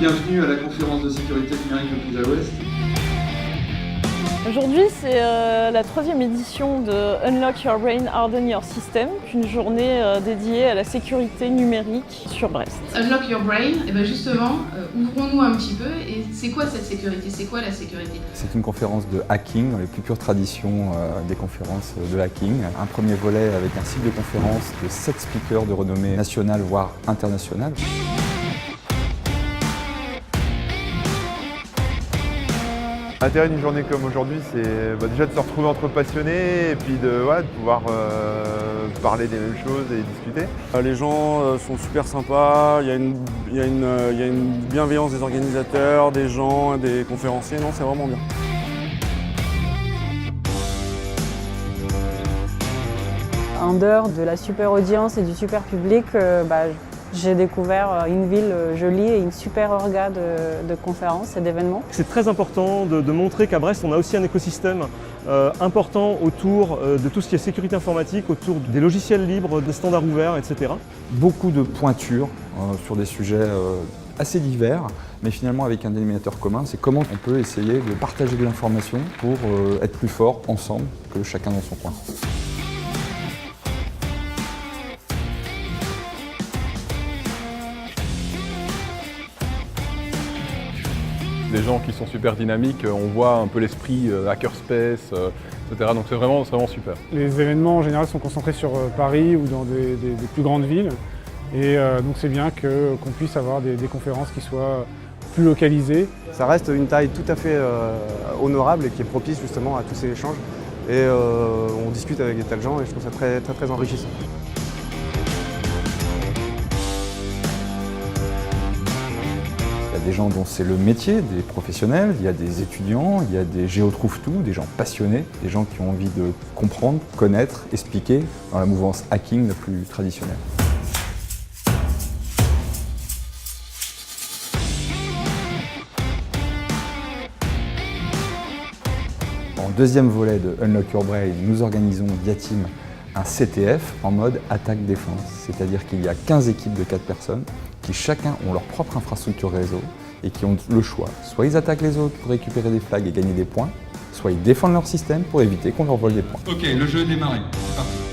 bienvenue à la conférence de sécurité numérique de Pisa Ouest. Aujourd'hui, c'est la 3e édition de Unlock Your Brain, Harden Your System, une journée dédiée à la sécurité numérique sur Brest. Unlock Your Brain, et bien justement, ouvrons-nous un petit peu. Et c'est quoi cette sécurité? C'est quoi la sécurité? C'est une conférence de hacking dans les plus pures traditions des conférences de hacking. Un premier volet avec un cycle de conférences de 7 speakers de renommée nationale voire internationale. L'intérêt d'une journée comme aujourd'hui, c'est déjà de se retrouver entre passionnés et puis de pouvoir parler des mêmes choses et discuter. Les gens sont super sympas, il y a une bienveillance des organisateurs, des gens, des conférenciers, non, c'est vraiment bien. En dehors de la super audience et du super public, j'ai découvert une ville jolie et une super orga de conférences et d'événements. C'est très important de montrer qu'à Brest, on a aussi un écosystème important autour de tout ce qui est sécurité informatique, autour des logiciels libres, des standards ouverts, etc. Beaucoup de pointures sur des sujets assez divers, mais finalement avec un dénominateur commun, c'est comment on peut essayer de partager de l'information pour être plus fort ensemble que chacun dans son coin. Des gens qui sont super dynamiques, on voit un peu l'esprit hackerspace, etc. Donc c'est vraiment super. Les événements en général sont concentrés sur Paris ou dans des plus grandes villes. Et donc c'est bien qu'on puisse avoir des conférences qui soient plus localisées. Ça reste une taille tout à fait honorable et qui est propice justement à tous ces échanges. Et on discute avec des tas de gens et je trouve ça très enrichissant. Il y a des gens dont c'est le métier, des professionnels, il y a des étudiants, il y a des géotrouve-tout, des gens passionnés, des gens qui ont envie de comprendre, connaître, expliquer dans la mouvance hacking la plus traditionnelle. En deuxième volet de Unlock Your Brain, nous organisons via Team un CTF en mode attaque-défense, c'est-à-dire qu'il y a 15 équipes de 4 personnes qui chacun ont leur propre infrastructure réseau et qui ont le choix. Soit ils attaquent les autres pour récupérer des flags et gagner des points, soit ils défendent leur système pour éviter qu'on leur vole des points. Ok, le jeu est démarré, c'est parti.